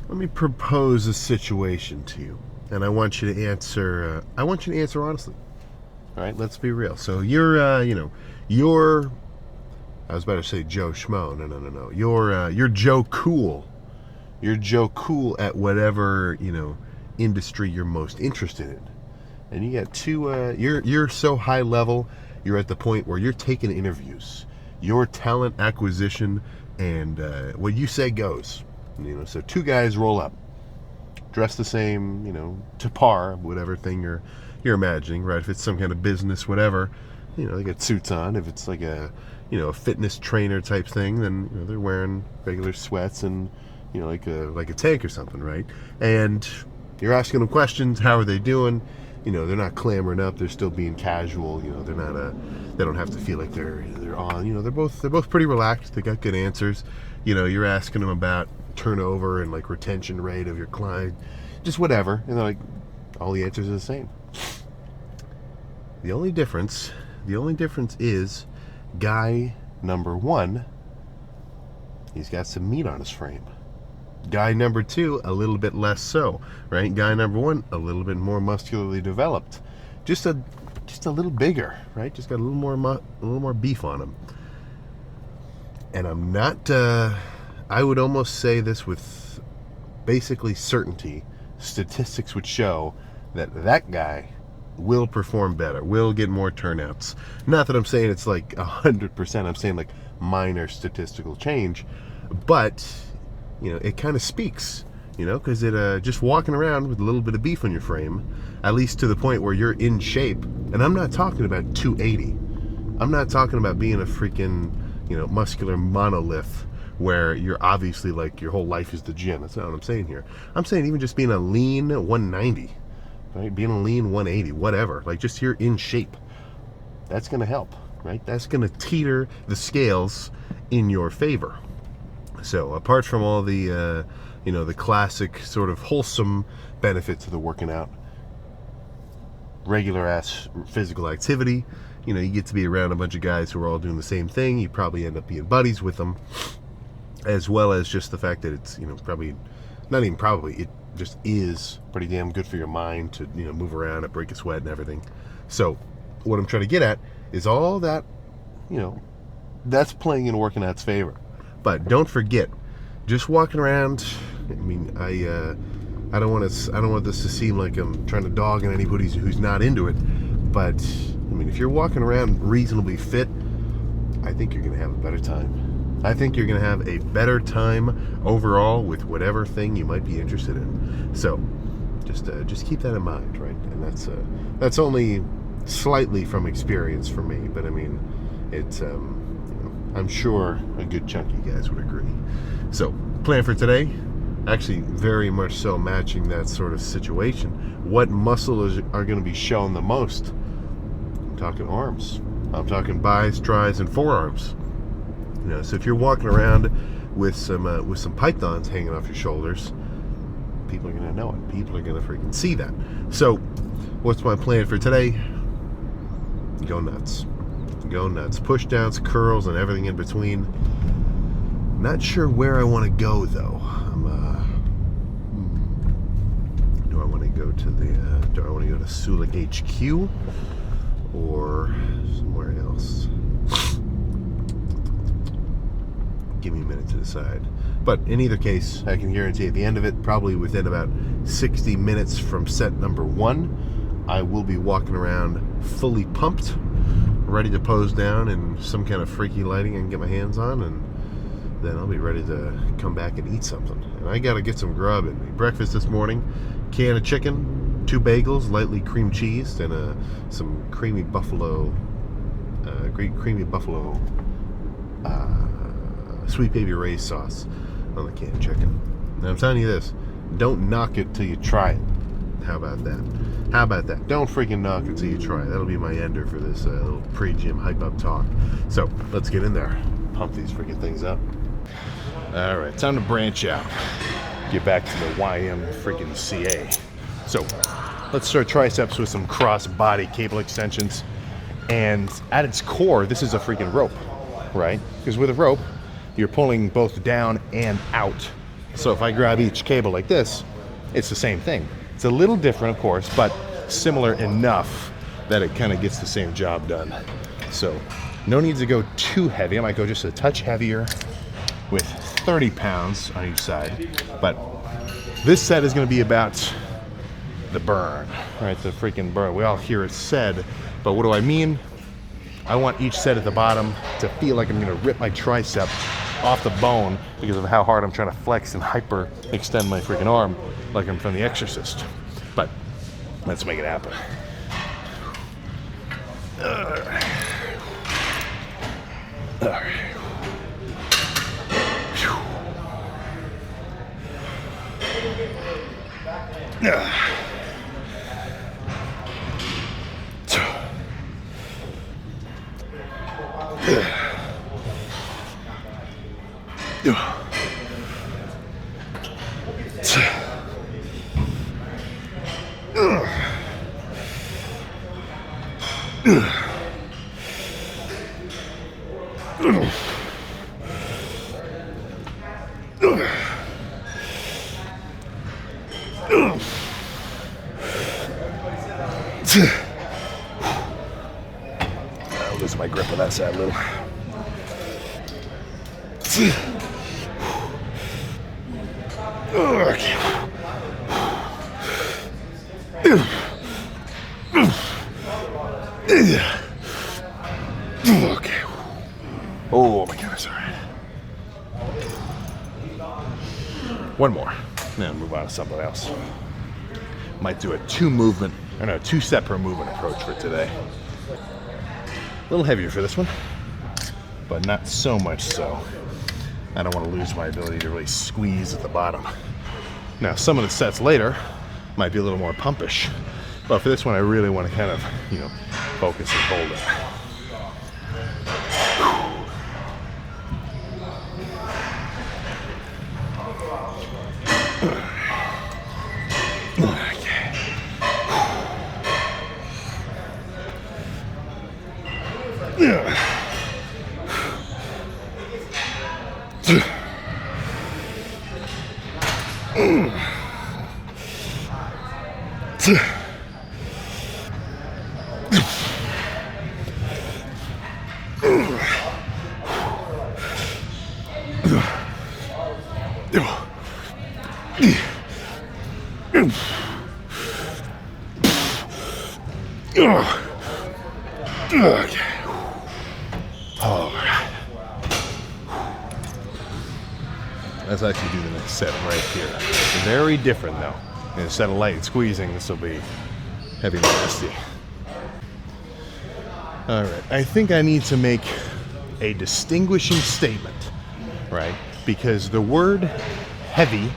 Let me propose a situation to you, and I want you to answer. I want you to answer honestly. All right, let's be real. So you're. I was about to say Joe Schmo. No. You're Joe Cool. You're Joe Cool at whatever industry you're most interested in, and you got two. You're so high level. You're at the point where you're taking interviews. Your talent acquisition and what you say goes. So two guys roll up, dressed the same, to par, whatever thing you're imagining, right? If it's some kind of business, whatever, they got suits on. If it's like a fitness trainer type thing, then they're wearing regular sweats and like a tank or something, right? And you're asking them questions. How are they doing? They're not clamoring up. They're still being casual. They're not they don't have to feel like they're on. They're both pretty relaxed. They got good answers. You're asking them about turnover and like retention rate of your client, just whatever, and they're like, all the answers are the same. The only difference is guy number one, he's got some meat on his frame. Guy number two, a little bit less so, right? Guy number one, a little bit more muscularly developed, just a little bigger, right? Just got a little more beef on him. And I'm not. I would almost say this with basically certainty. Statistics would show that guy will perform better, will get more turnouts. Not that I'm saying it's like 100%. I'm saying like minor statistical change, but it kind of speaks, because it just walking around with a little bit of beef on your frame, at least to the point where you're in shape. And I'm not talking about 280. I'm not talking about being a freaking muscular monolith where you're obviously like your whole life is the gym. That's not what I'm saying here. I'm saying even just being a lean 190, right? Being a lean 180, whatever. Like just you're in shape. That's going to help, right? That's going to teeter the scales in your favor. So apart from all the, the classic sort of wholesome benefits of the working out, regular ass physical activity, you get to be around a bunch of guys who are all doing the same thing. You probably end up being buddies with them, as well as just the fact that it's, probably, not even probably, it just is pretty damn good for your mind to, move around and break a sweat and everything. So what I'm trying to get at is all that, that's playing in working out's favor. But don't forget, just walking around, I mean, I don't want this to seem like I'm trying to dog on anybody who's not into it, but I mean, if you're walking around reasonably fit, I think you're going to have a better time. I think you're going to have a better time overall with whatever thing you might be interested in. So just keep that in mind, right? And that's only slightly from experience for me, but I mean, it's I'm sure a good chunk of you guys would agree. So plan for today, actually very much so matching that sort of situation. What muscles are going to be shown the most? I'm talking arms. I'm talking bis, tris, and forearms. So if you're walking around with some pythons hanging off your shoulders, people are going to know it. People are going to freaking see that. So what's my plan for today? Go nuts. Go nuts. Push downs, curls, and everything in between. Not sure where I want to go though. Do I want to go to Sulik HQ or somewhere else? Give me a minute to decide. But in either case, I can guarantee at the end of it, probably within about 60 minutes from set number 1, I will be walking around fully pumped, ready to pose down in some kind of freaky lighting I can get my hands on, and then I'll be ready to come back and eat something. And I gotta get some grub in me. Breakfast this morning, can of chicken, 2 bagels, lightly cream cheesed, and some creamy buffalo sweet baby Ray's sauce on the canned chicken. Now I'm telling you this, don't knock it till you try it. How about that? Don't freaking knock it till you try it. That'll be my ender for this little pre-gym hype up talk. So let's get in there, pump these freaking things up. All right, time to branch out. Get back to the YM freaking CA. So let's start triceps with some cross body cable extensions. And at its core, this is a freaking rope, right? Because with a rope, you're pulling both down and out So if I grab each cable like this, it's the same thing. It's a little different, of course, but similar enough that it kind of gets the same job done. So no need to go too heavy. I might go just a touch heavier with 30 pounds on each side. But this set is going to be about the burn, right? The freaking burn. We all hear it said, but what do I mean? I want each set at the bottom to feel like I'm going to rip my tricep off the bone because of how hard I'm trying to flex and hyper extend my freaking arm like I'm from The Exorcist. But let's make it happen. All right. I'll lose my grip on that side a little. Okay. Okay. Oh my goodness, all right. One more, then move on to something else. Might do a two set per movement approach for today. A little heavier for this one, but not so much so. I don't want to lose my ability to really squeeze at the bottom. Now, some of the sets later might be a little more pumpish, but for this one, I really want to kind of, focus and hold it. Okay. All right. Let's actually do the next set right here. Very different though. Instead of light squeezing, this will be heavy and nasty. All right. I think I need to make a distinguishing statement, right? Because the word heavy,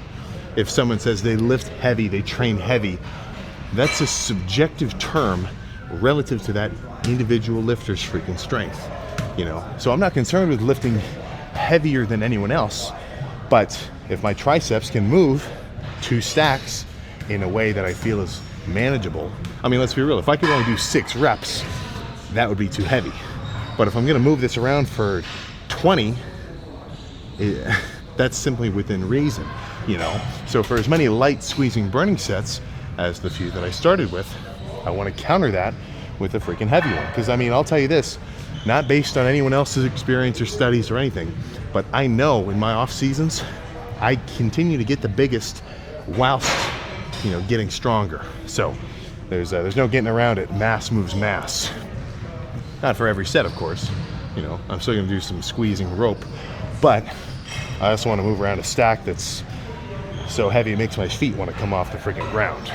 if someone says they lift heavy, they train heavy, that's a subjective term relative to that individual lifter's freaking strength, So I'm not concerned with lifting heavier than anyone else, but if my triceps can move 2 stacks in a way that I feel is manageable, I mean, let's be real, if I could only do 6 reps, that would be too heavy. But if I'm gonna move this around for 20, that's simply within reason, So for as many light squeezing burning sets as the few that I started with, I want to counter that with a freaking heavy one. Because I'll tell you this, not based on anyone else's experience or studies or anything, but I know in my off seasons, I continue to get the biggest whilst, getting stronger. So there's no getting around it. Mass moves mass. Not for every set, of course. I'm still gonna do some squeezing rope, but I also want to move around a stack that's so heavy it makes my feet want to come off the freaking ground.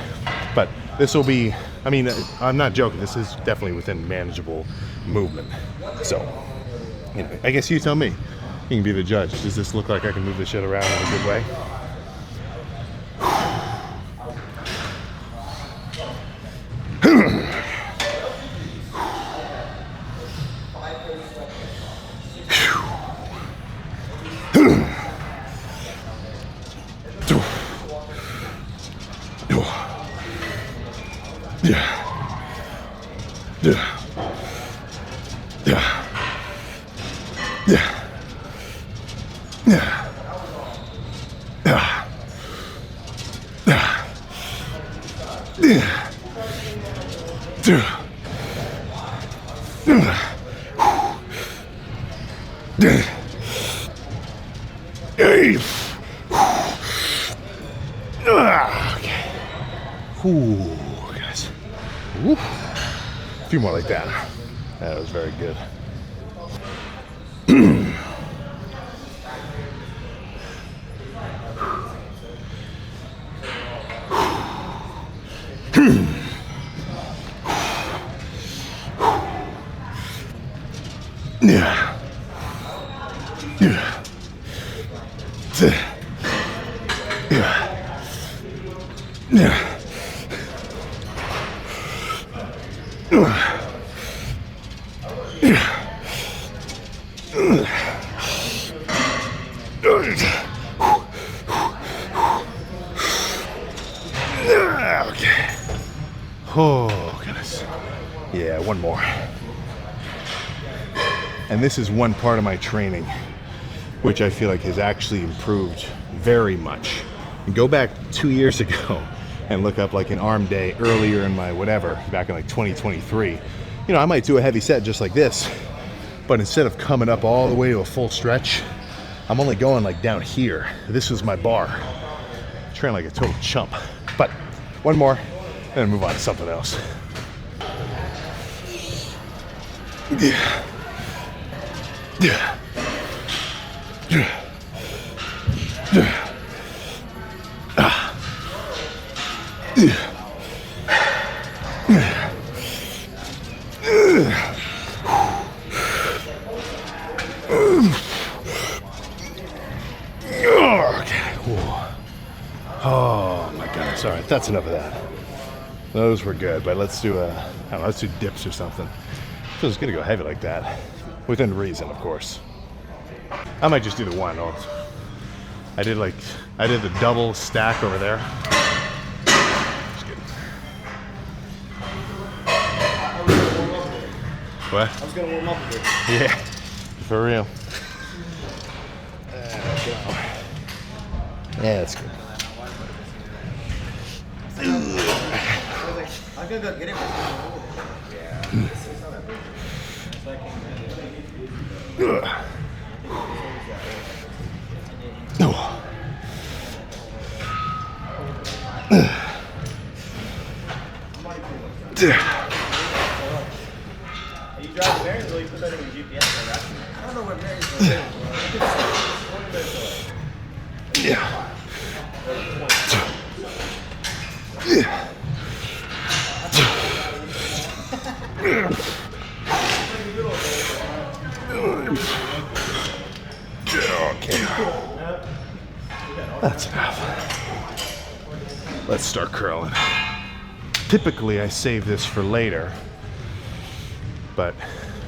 But this will be, I'm not joking, this is definitely within manageable movement. So, I guess you tell me. You can be the judge. Does this look like I can move this shit around in a good way? Yeah. Okay. Ooh, guys. Ooh. A few more like that. That was very good. Yeah. Yeah. Yeah. Okay. Oh, goodness. Yeah, one more. And this is one part of my training which I feel like has actually improved very much. And go back 2 years ago and look up like an arm day earlier in my whatever, back in like 2023. You know, I might do a heavy set just like this, but instead of coming up all the way to a full stretch, I'm only going like down here. This is my bar. Train like a total chump. But one more, and then move on to something else. Yeah. Yeah. Yeah. Yeah. Ah. Yeah. Yeah. Oh my goodness. All right, that's enough of that. Those were good, but let's do I don't know, let's do dips or something. So it's gonna go heavy like that, within reason, of course. I might just do the one. I did the double stack over there. Just kidding. What? I was gonna warm up a bit. Yeah, for real. Yeah, that's good. I'm gonna go get it. Yeah. It's not that big. So I can Are you driving bearings or you put that in your GPS? I don't know where bearings are. Yeah. Okay. That's enough. Let's start curling. Typically, I save this for later, but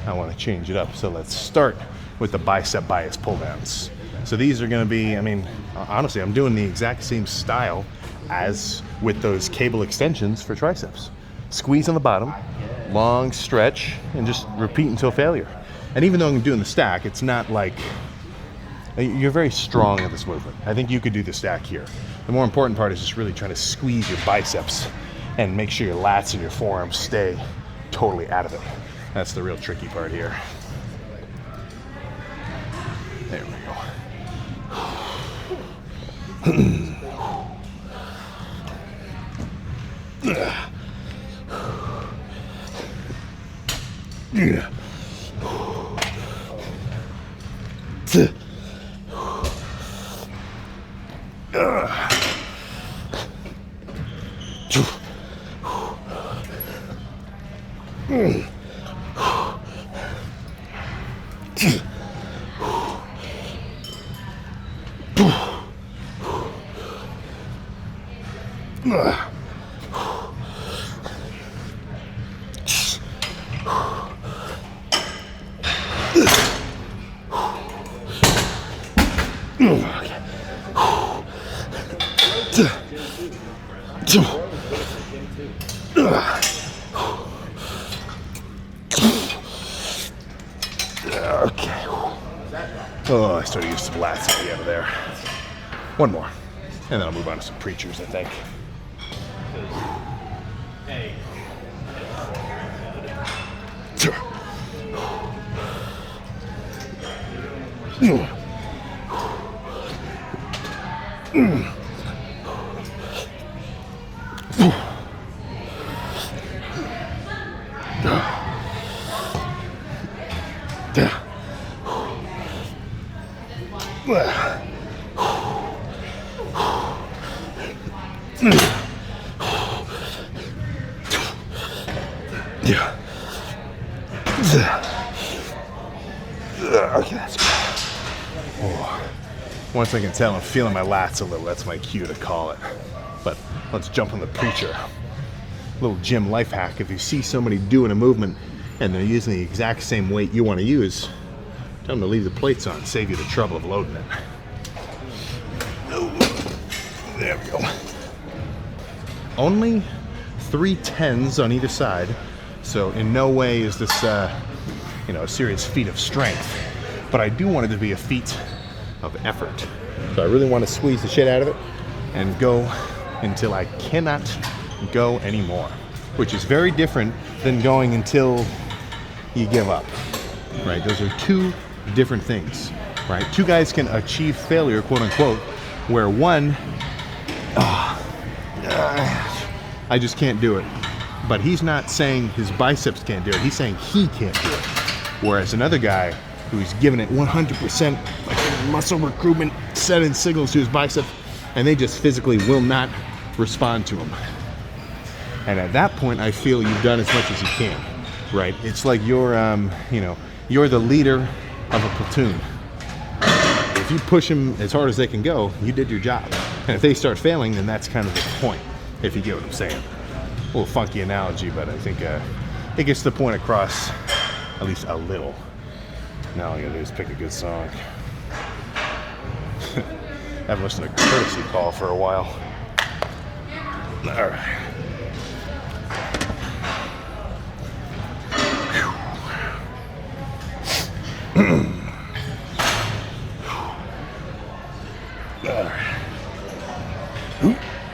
I want to change it up. So let's start with the bicep bias pull downs. So these are going to be, I mean, honestly, I'm doing the exact same style as with those cable extensions for triceps. Squeeze on the bottom, long stretch, and just repeat until failure. And even though I'm doing the stack, it's not like, you're very strong at this movement. I think you could do the stack here. The more important part is just really trying to squeeze your biceps and make sure your lats and your forearms stay totally out of it. That's the real tricky part here. There we go. Yeah. Okay. Oh, I started to use some lats at the end of there. One more. And then I'll move on to some preachers, I think. Okay, that's good. Oh. Once I can tell I'm feeling my lats a little, that's my cue to call it. But let's jump on the preacher. Little gym life hack. If you see somebody doing a movement and they're using the exact same weight you want to use, tell them to leave the plates on, save you the trouble of loading it. There we go. Only 3 10s on either side, so in no way is this a serious feat of strength, but I do want it to be a feat of effort. So I really want to squeeze the shit out of it and go until I cannot go anymore, which is very different than going until you give up, right? Those are two different things, right? Two guys can achieve failure, quote unquote, where one, I just can't do it. But he's not saying his biceps can't do it. He's saying he can't do it. Whereas another guy who's giving it 100% like muscle recruitment, sending signals to his biceps, and they just physically will not respond to him. And at that point, I feel you've done as much as you can, right? It's like you're the leader of a platoon. If you push them as hard as they can go, you did your job. And if they start failing, then that's kind of the point, if you get what I'm saying. A little funky analogy, but I think it gets the point across at least a little. Now all I gotta do is pick a good song. Haven't listened to Courtesy Call for a while. All right.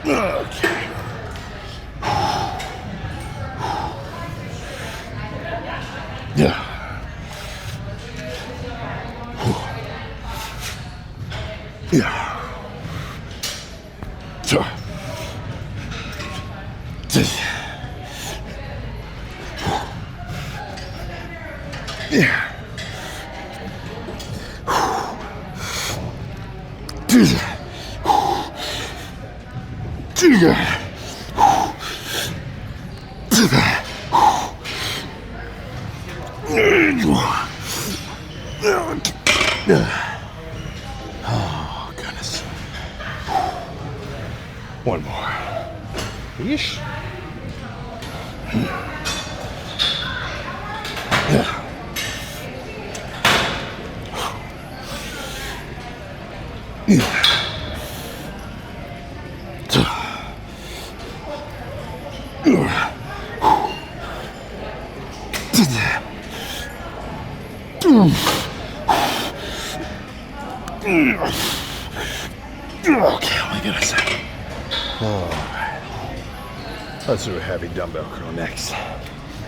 Okay. Yeah. Yeah. So. Yeah. Oh, goodness. One more. Yeesh. Yeah. Okay, oh my goodness. Oh. Let's do a heavy dumbbell curl next.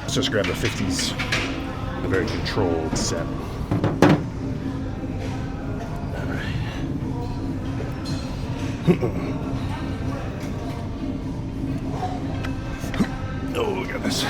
Let's just grab the 50s. A very controlled set. Oh goodness.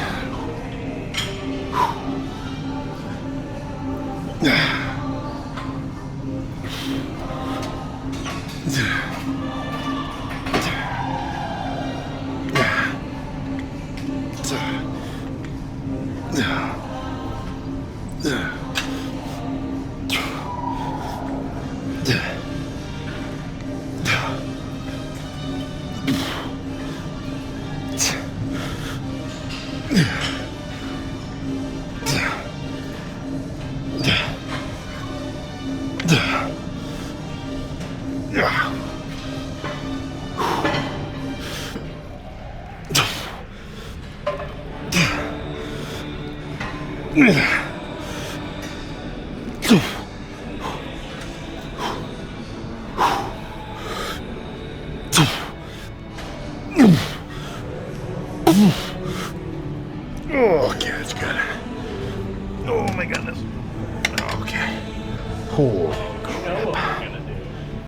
Okay, that's good. Oh my goodness. Okay. Oh.